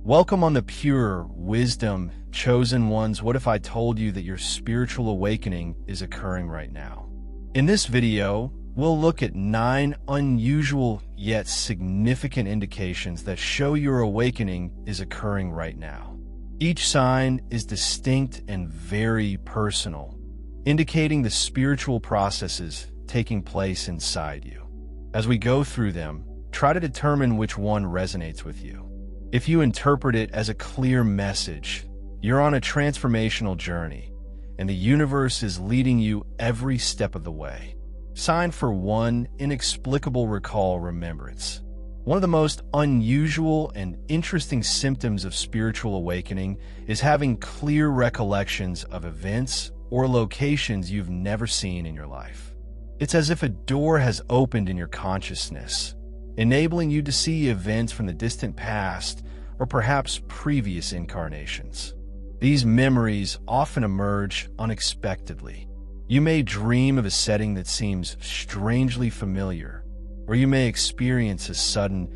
Welcome on the pure wisdom, chosen ones. What if I told you that your spiritual awakening is occurring right now? In this video, we'll look at 9 unusual yet significant indications that show your awakening is occurring right now. Each sign is distinct and very personal, indicating the spiritual processes taking place inside you. As we go through them, try to determine which one resonates with you. If you interpret it as a clear message, you're on a transformational journey, and the universe is leading you every step of the way. Sign for 1, inexplicable recall remembrance. One of the most unusual and interesting symptoms of spiritual awakening is having clear recollections of events or locations you've never seen in your life. It's as if a door has opened in your consciousness, enabling you to see events from the distant past or perhaps previous incarnations. These memories often emerge unexpectedly. You may dream of a setting that seems strangely familiar, or you may experience a sudden,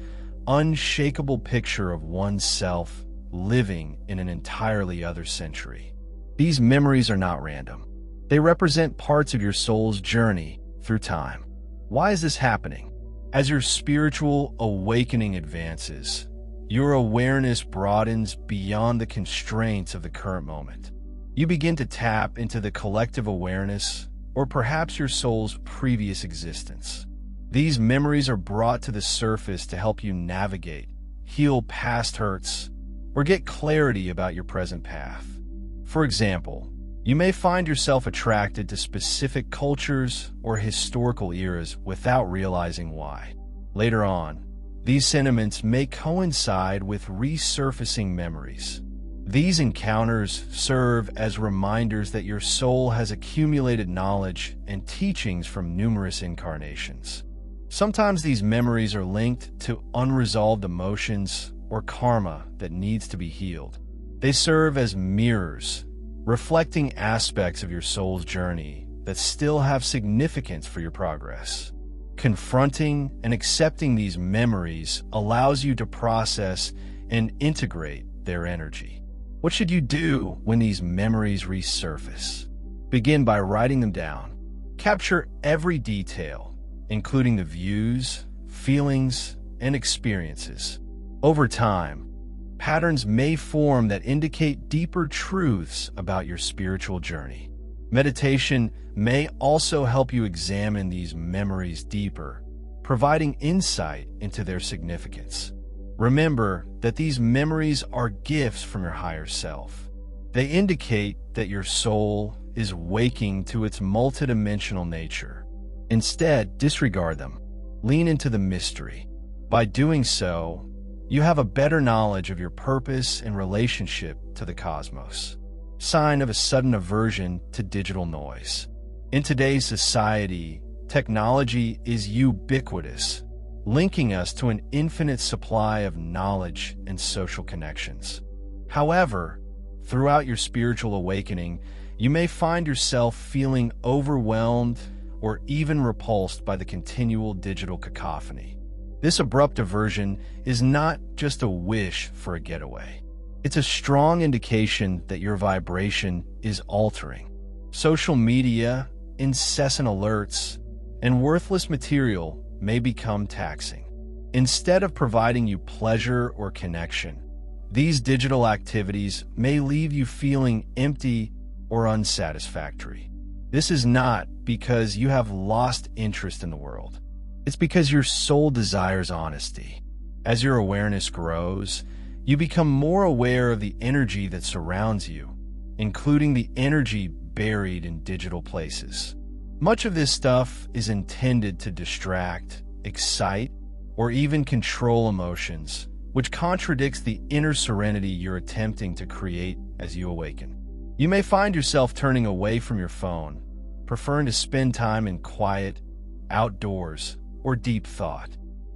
unshakable picture of oneself living in an entirely other century. These memories are not random. They represent parts of your soul's journey through time. Why is this happening? As your spiritual awakening advances, your awareness broadens beyond the constraints of the current moment. You begin to tap into the collective awareness, or perhaps your soul's previous existence. These memories are brought to the surface to help you navigate, heal past hurts, or get clarity about your present path. For example, you may find yourself attracted to specific cultures or historical eras without realizing why. Later on, these sentiments may coincide with resurfacing memories. These encounters serve as reminders that your soul has accumulated knowledge and teachings from numerous incarnations. Sometimes these memories are linked to unresolved emotions or karma that needs to be healed. They serve as mirrors, reflecting aspects of your soul's journey that still have significance for your progress. Confronting and accepting these memories allows you to process and integrate their energy. What should you do when these memories resurface? Begin by writing them down. Capture every detail, including the views, feelings, and experiences. Over time, patterns may form that indicate deeper truths about your spiritual journey. Meditation may also help you examine these memories deeper, providing insight into their significance. Remember that these memories are gifts from your higher self. They indicate that your soul is waking to its multidimensional nature. Instead, disregard them. Lean into the mystery. By doing so, you have a better knowledge of your purpose and relationship to the cosmos. Sign of a sudden aversion to digital noise. In today's society, technology is ubiquitous, linking us to an infinite supply of knowledge and social connections. However, throughout your spiritual awakening, you may find yourself feeling overwhelmed or even repulsed by the continual digital cacophony. This abrupt aversion is not just a wish for a getaway. It's a strong indication that your vibration is altering. Social media, incessant alerts, and worthless material may become taxing. Instead of providing you pleasure or connection, these digital activities may leave you feeling empty or unsatisfactory. This is not because you have lost interest in the world. It's because your soul desires honesty. As your awareness grows, you become more aware of the energy that surrounds you, including the energy buried in digital places. Much of this stuff is intended to distract, excite, or even control emotions, which contradicts the inner serenity you're attempting to create as you awaken. You may find yourself turning away from your phone, preferring to spend time in quiet, outdoors, or deep thought.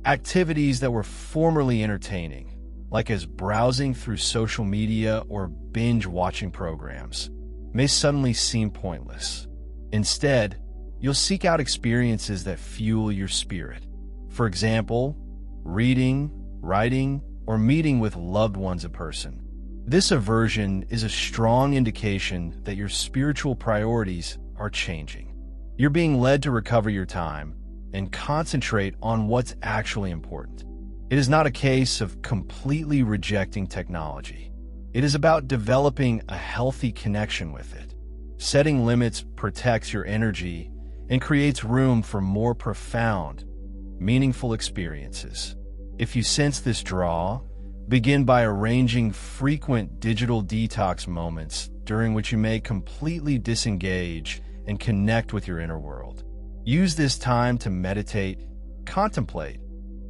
Activities that were formerly entertaining, like as browsing through social media or binge-watching programs, may suddenly seem pointless. Instead, you'll seek out experiences that fuel your spirit. For example, reading, writing, or meeting with loved ones in person. This aversion is a strong indication that your spiritual priorities are changing. You're being led to recover your time and concentrate on what's actually important. It is not a case of completely rejecting technology. It is about developing a healthy connection with it. Setting limits protects your energy and creates room for more profound, meaningful experiences. If you sense this draw, begin by arranging frequent digital detox moments during which you may completely disengage and connect with your inner world. Use this time to meditate, contemplate,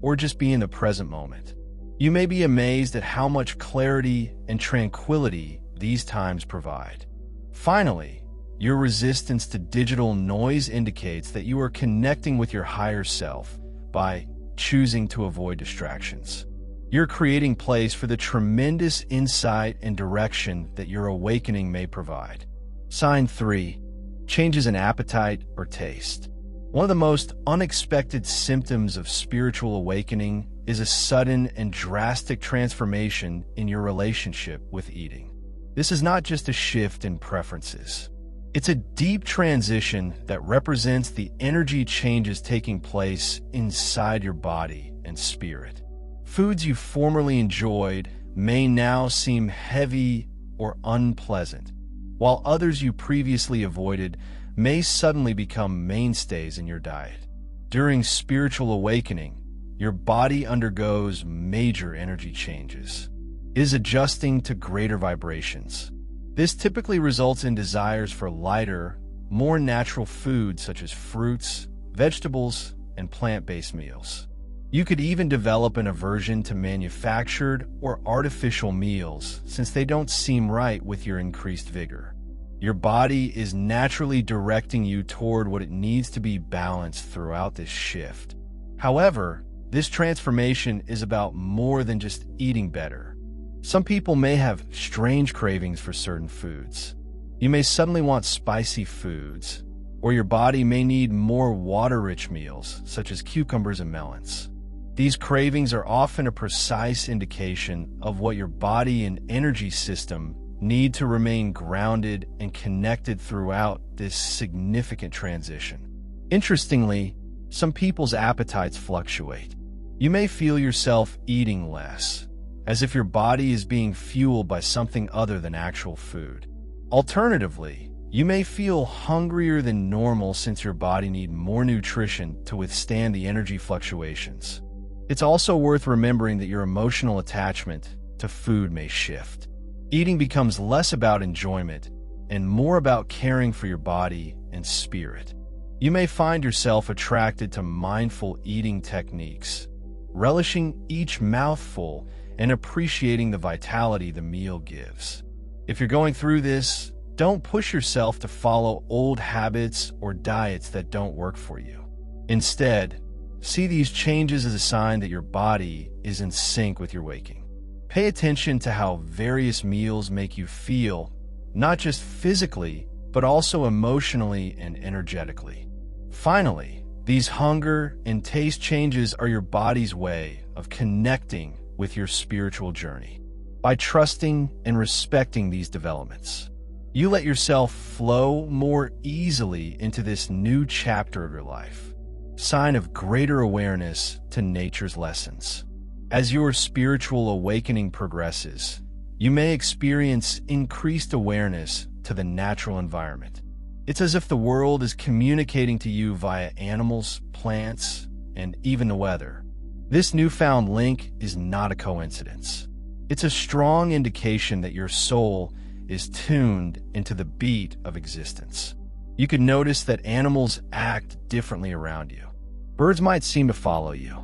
or just be in the present moment. You may be amazed at how much clarity and tranquility these times provide. Finally, your resistance to digital noise indicates that you are connecting with your higher self by choosing to avoid distractions. You're creating place for the tremendous insight and direction that your awakening may provide. Sign 3. Changes in appetite or taste. One of the most unexpected symptoms of spiritual awakening is a sudden and drastic transformation in your relationship with eating. This is not just a shift in preferences. It's a deep transition that represents the energy changes taking place inside your body and spirit. Foods you formerly enjoyed may now seem heavy or unpleasant, while others you previously avoided may suddenly become mainstays in your diet. During spiritual awakening, your body undergoes major energy changes. It is adjusting to greater vibrations. This typically results in desires for lighter, more natural foods such as fruits, vegetables, and plant-based meals. You could even develop an aversion to manufactured or artificial meals since they don't seem right with your increased vigor. Your body is naturally directing you toward what it needs to be balanced throughout this shift. However, this transformation is about more than just eating better. Some people may have strange cravings for certain foods. You may suddenly want spicy foods, or your body may need more water-rich meals, such as cucumbers and melons. These cravings are often a precise indication of what your body and energy system need to remain grounded and connected throughout this significant transition. Interestingly, some people's appetites fluctuate. You may feel yourself eating less, as if your body is being fueled by something other than actual food. Alternatively, you may feel hungrier than normal since your body needs more nutrition to withstand the energy fluctuations. It's also worth remembering that your emotional attachment to food may shift. Eating becomes less about enjoyment and more about caring for your body and spirit. You may find yourself attracted to mindful eating techniques, relishing each mouthful and appreciating the vitality the meal gives. If you're going through this, don't push yourself to follow old habits or diets that don't work for you. Instead, see these changes as a sign that your body is in sync with your waking. Pay attention to how various meals make you feel, not just physically, but also emotionally and energetically. Finally, these hunger and taste changes are your body's way of connecting with your spiritual journey. By trusting and respecting these developments, you let yourself flow more easily into this new chapter of your life, sign of greater awareness to nature's lessons. As your spiritual awakening progresses, you may experience increased awareness to the natural environment. It's as if the world is communicating to you via animals, plants, and even the weather. This newfound link is not a coincidence. It's a strong indication that your soul is tuned into the beat of existence. You can notice that animals act differently around you. Birds might seem to follow you.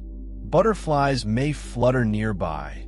Butterflies may flutter nearby,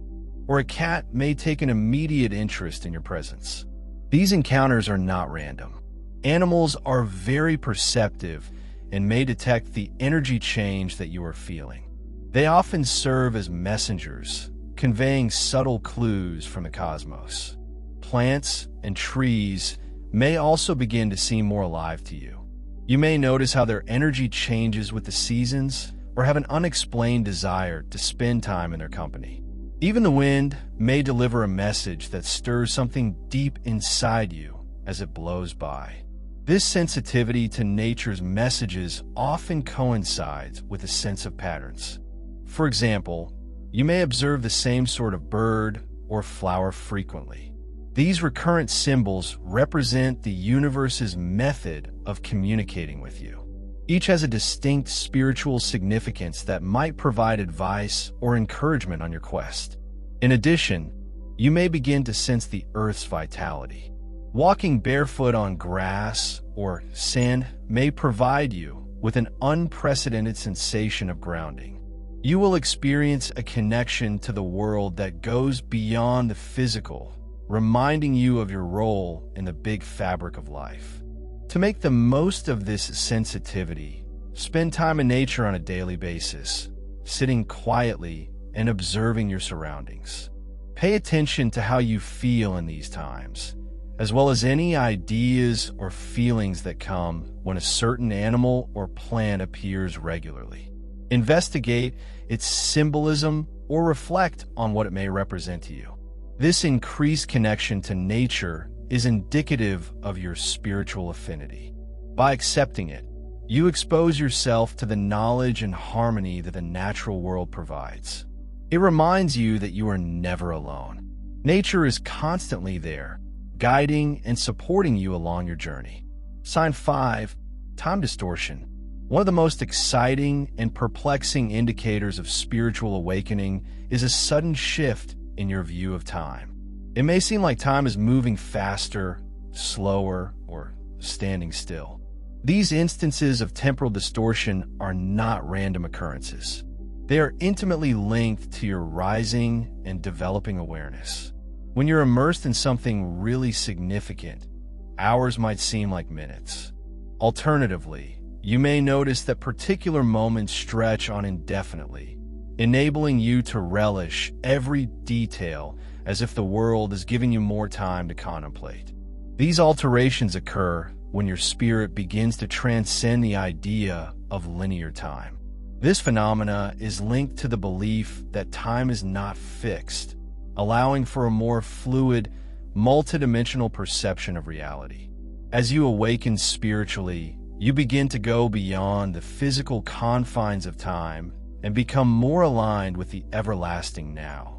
or a cat may take an immediate interest in your presence. These encounters are not random. Animals are very perceptive and may detect the energy change that you are feeling. They often serve as messengers, conveying subtle clues from the cosmos. Plants and trees may also begin to seem more alive to you. You may notice how their energy changes with the seasons or have an unexplained desire to spend time in their company. Even the wind may deliver a message that stirs something deep inside you as it blows by. This sensitivity to nature's messages often coincides with a sense of patterns. For example, you may observe the same sort of bird or flower frequently. These recurrent symbols represent the universe's method of communicating with you. Each has a distinct spiritual significance that might provide advice or encouragement on your quest. In addition, you may begin to sense the Earth's vitality. Walking barefoot on grass or sand may provide you with an unprecedented sensation of grounding. You will experience a connection to the world that goes beyond the physical, reminding you of your role in the big fabric of life. To make the most of this sensitivity, spend time in nature on a daily basis, sitting quietly and observing your surroundings. Pay attention to how you feel in these times, as well as any ideas or feelings that come when a certain animal or plant appears regularly. Investigate its symbolism or reflect on what it may represent to you. This increased connection to nature is indicative of your spiritual affinity. By accepting it, you expose yourself to the knowledge and harmony that the natural world provides. It reminds you that you are never alone. Nature is constantly there, guiding and supporting you along your journey. Sign 5, time distortion. One of the most exciting and perplexing indicators of spiritual awakening is a sudden shift in your view of time. It may seem like time is moving faster, slower, or standing still. These instances of temporal distortion are not random occurrences. They are intimately linked to your rising and developing awareness. When you're immersed in something really significant, hours might seem like minutes. Alternatively, you may notice that particular moments stretch on indefinitely, enabling you to relish every detail as if the world is giving you more time to contemplate. These alterations occur when your spirit begins to transcend the idea of linear time. This phenomena is linked to the belief that time is not fixed, allowing for a more fluid, multidimensional perception of reality. As you awaken spiritually, you begin to go beyond the physical confines of time and become more aligned with the everlasting now.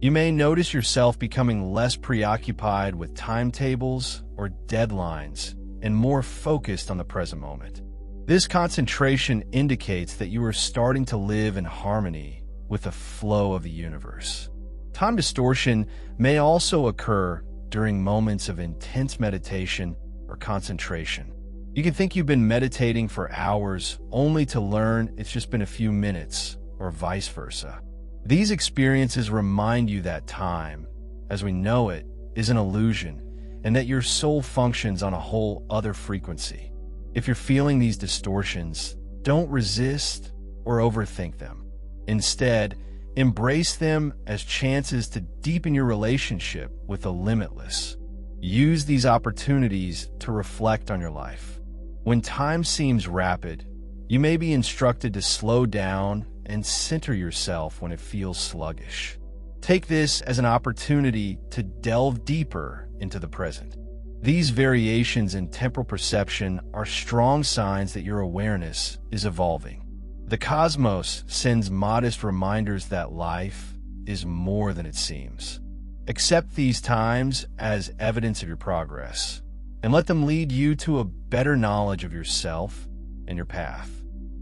You may notice yourself becoming less preoccupied with timetables or deadlines and more focused on the present moment. This concentration indicates that you are starting to live in harmony with the flow of the universe. Time distortion may also occur during moments of intense meditation or concentration. You can think you've been meditating for hours only to learn it's just been a few minutes, or vice versa. These experiences remind you that time, as we know it, is an illusion, and that your soul functions on a whole other frequency. If you're feeling these distortions, don't resist or overthink them. Instead, embrace them as chances to deepen your relationship with the limitless. Use these opportunities to reflect on your life. When time seems rapid, you may be instructed to slow down and center yourself when it feels sluggish. Take this as an opportunity to delve deeper into the present. These variations in temporal perception are strong signs that your awareness is evolving. The cosmos sends modest reminders that life is more than it seems. Accept these times as evidence of your progress, and let them lead you to a better knowledge of yourself and your path.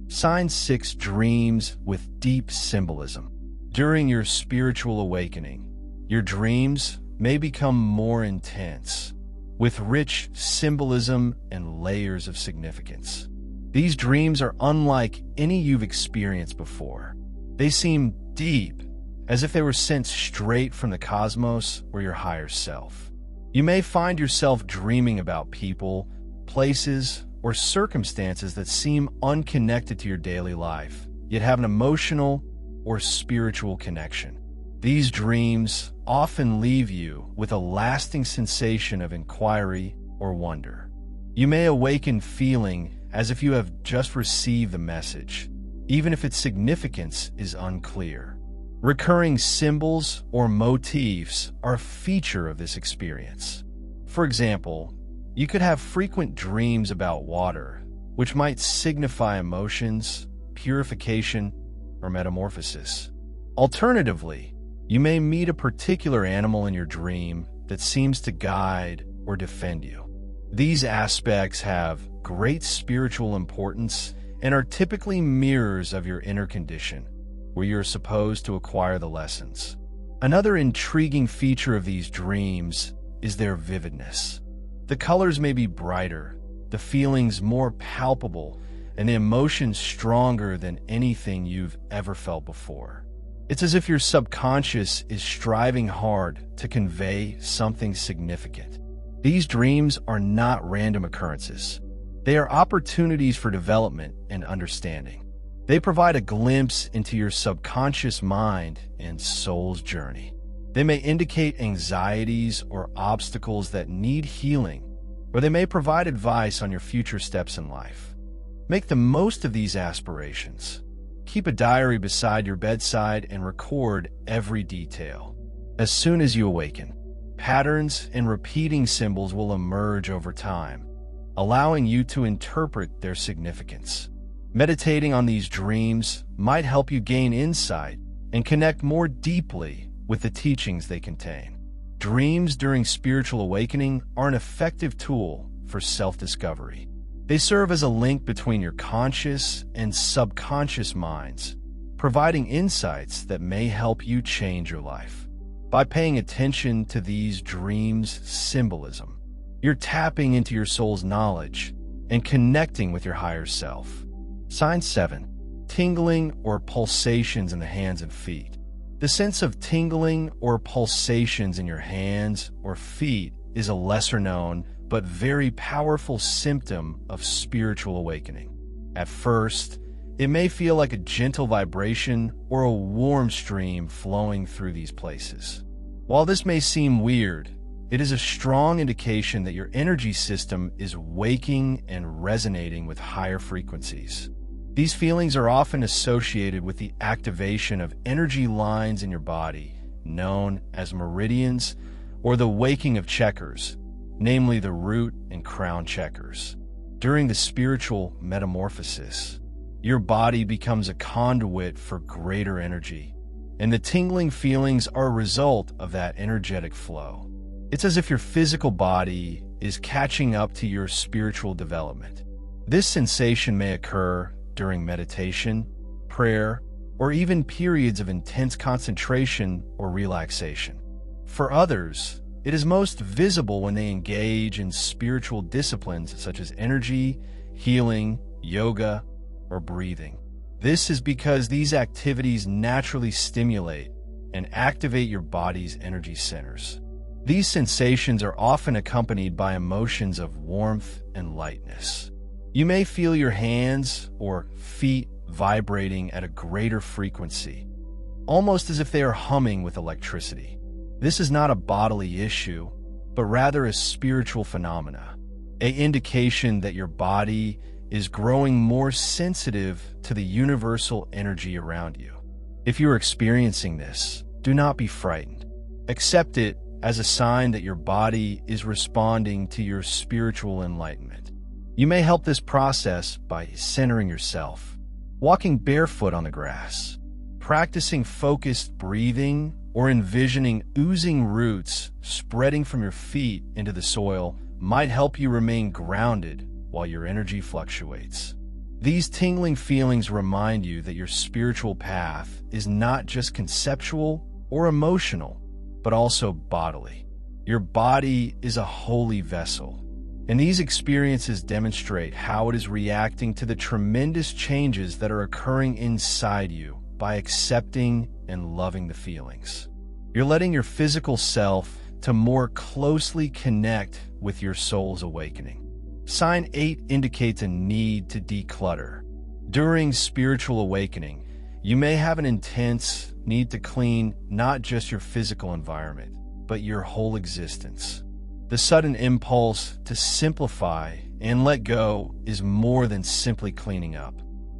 Sign 6, dreams with deep symbolism. During your spiritual awakening, your dreams may become more intense, with rich symbolism and layers of significance. These dreams are unlike any you've experienced before. They seem deep, as if they were sent straight from the cosmos or your higher self. You may find yourself dreaming about people, places, or circumstances that seem unconnected to your daily life, yet have an emotional or spiritual connection. These dreams often leave you with a lasting sensation of inquiry or wonder. You may awaken feeling as if you have just received the message, even if its significance is unclear. Recurring symbols or motifs are a feature of this experience. For example, you could have frequent dreams about water, which might signify emotions, purification, or metamorphosis. Alternatively, you may meet a particular animal in your dream that seems to guide or defend you. These aspects have great spiritual importance and are typically mirrors of your inner condition, where you're supposed to acquire the lessons. Another intriguing feature of these dreams is their vividness. The colors may be brighter, the feelings more palpable, and the emotions stronger than anything you've ever felt before. It's as if your subconscious is striving hard to convey something significant. These dreams are not random occurrences. They are opportunities for development and understanding. They provide a glimpse into your subconscious mind and soul's journey. They may indicate anxieties or obstacles that need healing, or they may provide advice on your future steps in life. Make the most of these aspirations. Keep a diary beside your bedside and record every detail. As soon as you awaken, patterns and repeating symbols will emerge over time, allowing you to interpret their significance. Meditating on these dreams might help you gain insight and connect more deeply with the teachings they contain. Dreams during spiritual awakening are an effective tool for self-discovery. They serve as a link between your conscious and subconscious minds, providing insights that may help you change your life. By paying attention to these dreams' symbolism, you're tapping into your soul's knowledge and connecting with your higher self. Sign 7. Tingling or pulsations in the hands and feet. The sense of tingling or pulsations in your hands or feet is a lesser-known but very powerful symptom of spiritual awakening. At first, it may feel like a gentle vibration or a warm stream flowing through these places. While this may seem weird, it is a strong indication that your energy system is waking and resonating with higher frequencies. These feelings are often associated with the activation of energy lines in your body, known as meridians, or the waking of chakras, namely the root and crown chakras. During the spiritual metamorphosis, your body becomes a conduit for greater energy, and the tingling feelings are a result of that energetic flow. It's as if your physical body is catching up to your spiritual development. This sensation may occur during meditation, prayer, or even periods of intense concentration or relaxation. For others, it is most visible when they engage in spiritual disciplines such as energy, healing, yoga, or breathing. This is because these activities naturally stimulate and activate your body's energy centers. These sensations are often accompanied by emotions of warmth and lightness. You may feel your hands or feet vibrating at a greater frequency, almost as if they are humming with electricity. This is not a bodily issue, but rather a spiritual phenomena, an indication that your body is growing more sensitive to the universal energy around you. If you are experiencing this, do not be frightened. Accept it as a sign that your body is responding to your spiritual enlightenment. You may help this process by centering yourself, walking barefoot on the grass, practicing focused breathing, or envisioning oozing roots spreading from your feet into the soil might help you remain grounded while your energy fluctuates. These tingling feelings remind you that your spiritual path is not just conceptual or emotional, but also bodily. Your body is a holy vessel, and these experiences demonstrate how it is reacting to the tremendous changes that are occurring inside you by accepting and loving the feelings. You're letting your physical self to more closely connect with your soul's awakening. Sign 8 indicates a need to declutter. During spiritual awakening, you may have an intense need to clean not just your physical environment, but your whole existence. The sudden impulse to simplify and let go is more than simply cleaning up.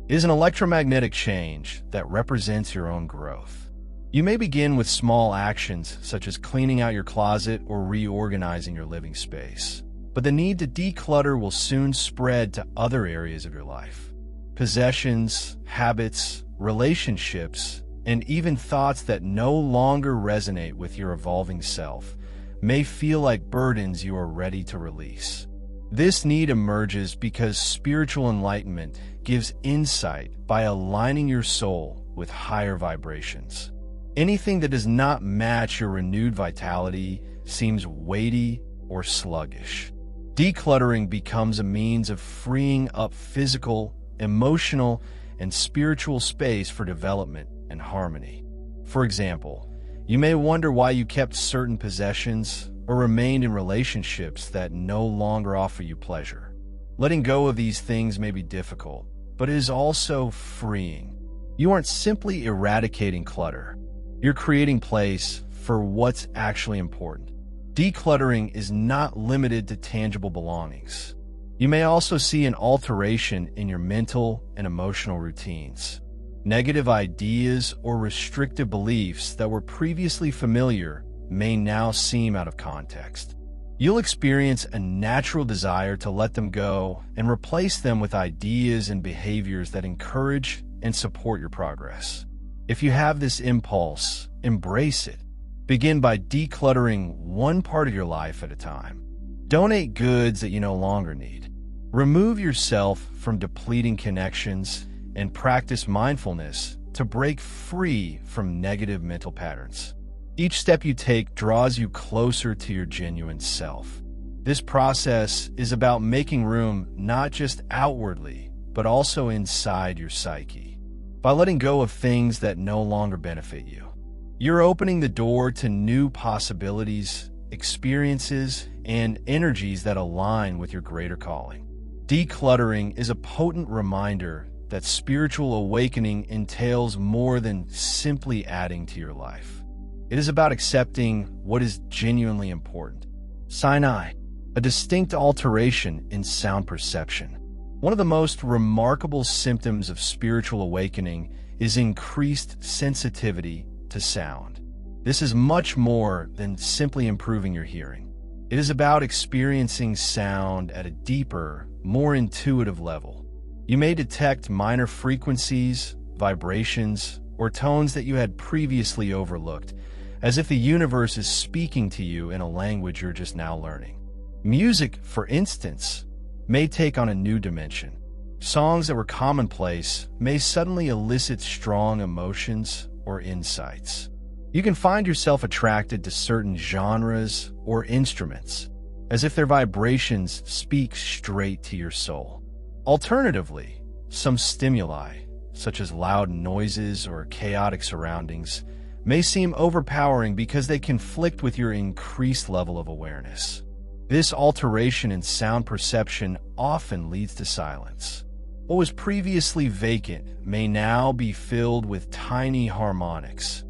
It is an electromagnetic change that represents your own growth. You may begin with small actions, such as cleaning out your closet or reorganizing your living space. But the need to declutter will soon spread to other areas of your life. Possessions, habits, relationships, and even thoughts that no longer resonate with your evolving self may feel like burdens you are ready to release. This need emerges because spiritual enlightenment gives insight by aligning your soul with higher vibrations. Anything that does not match your renewed vitality seems weighty or sluggish. Decluttering becomes a means of freeing up physical, emotional, and spiritual space for development and harmony. For example, you may wonder why you kept certain possessions or remained in relationships that no longer offer you pleasure. Letting go of these things may be difficult, but it is also freeing. You aren't simply eradicating clutter. You're creating place for what's actually important. Decluttering is not limited to tangible belongings. You may also see an alteration in your mental and emotional routines. Negative ideas or restrictive beliefs that were previously familiar may now seem out of context. You'll experience a natural desire to let them go and replace them with ideas and behaviors that encourage and support your progress. If you have this impulse, embrace it. Begin by decluttering one part of your life at a time. Donate goods that you no longer need. Remove yourself from depleting connections and practice mindfulness to break free from negative mental patterns. Each step you take draws you closer to your genuine self. This process is about making room not just outwardly, but also inside your psyche. By letting go of things that no longer benefit you, you're opening the door to new possibilities, experiences, and energies that align with your greater calling. Decluttering is a potent reminder that spiritual awakening entails more than simply adding to your life. It is about accepting what is genuinely important. Sinai, a distinct alteration in sound perception. One of the most remarkable symptoms of spiritual awakening is increased sensitivity to sound. This is much more than simply improving your hearing. It is about experiencing sound at a deeper, more intuitive level. You may detect minor frequencies, vibrations, or tones that you had previously overlooked, as if the universe is speaking to you in a language you're just now learning. Music, for instance, may take on a new dimension. Songs that were commonplace may suddenly elicit strong emotions or insights. You can find yourself attracted to certain genres or instruments, as if their vibrations speak straight to your soul. Alternatively, some stimuli, such as loud noises or chaotic surroundings, may seem overpowering because they conflict with your increased level of awareness. This alteration in sound perception often leads to silence. What was previously vacant may now be filled with tiny harmonics,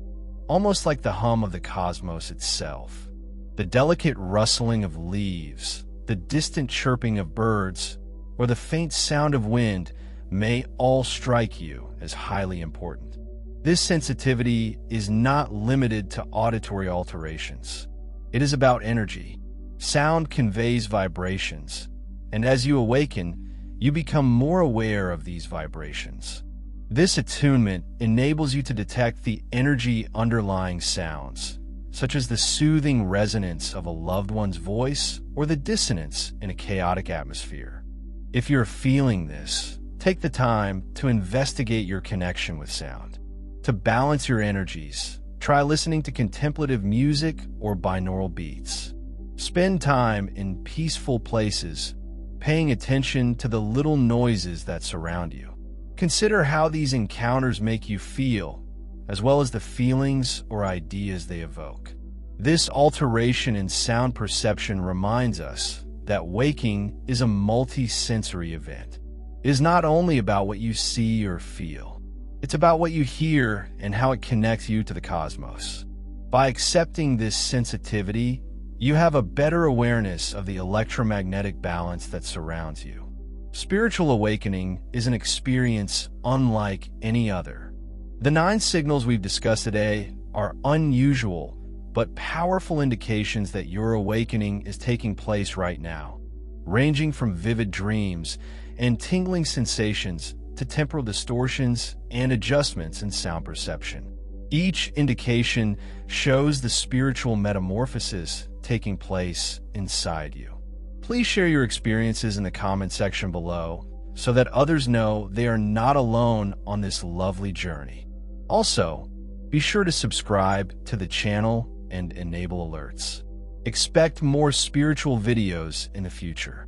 almost like the hum of the cosmos itself. The delicate rustling of leaves, the distant chirping of birds, or the faint sound of wind may all strike you as highly important. This sensitivity is not limited to auditory alterations. It is about energy. Sound conveys vibrations, and as you awaken, you become more aware of these vibrations. This attunement enables you to detect the energy underlying sounds, such as the soothing resonance of a loved one's voice or the dissonance in a chaotic atmosphere. If you're feeling this, take the time to investigate your connection with sound. To balance your energies, try listening to contemplative music or binaural beats. Spend time in peaceful places, paying attention to the little noises that surround you. Consider how these encounters make you feel, as well as the feelings or ideas they evoke. This alteration in sound perception reminds us that waking is a multi-sensory event. It is not only about what you see or feel. It's about what you hear and how it connects you to the cosmos. By accepting this sensitivity, you have a better awareness of the electromagnetic balance that surrounds you. Spiritual awakening is an experience unlike any other. The 9 signals we've discussed today are unusual but powerful indications that your awakening is taking place right now, ranging from vivid dreams and tingling sensations to temporal distortions and adjustments in sound perception. Each indication shows the spiritual metamorphosis taking place inside you. Please share your experiences in the comment section below so that others know they are not alone on this lovely journey. Also, be sure to subscribe to the channel and enable alerts. Expect more spiritual videos in the future.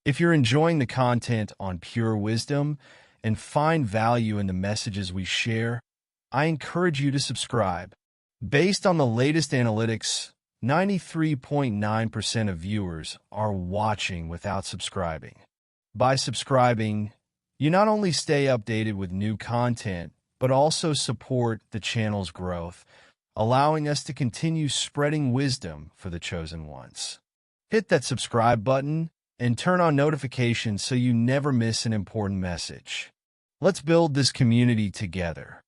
If you're enjoying the content on Pure Wisdom and find value in the messages we share, I encourage you to subscribe. Based on the latest analytics, 93.9% of viewers are watching without subscribing. By subscribing, you not only stay updated with new content, but also support the channel's growth, allowing us to continue spreading wisdom for the chosen ones. Hit that subscribe button and turn on notifications so you never miss an important message. Let's build this community together.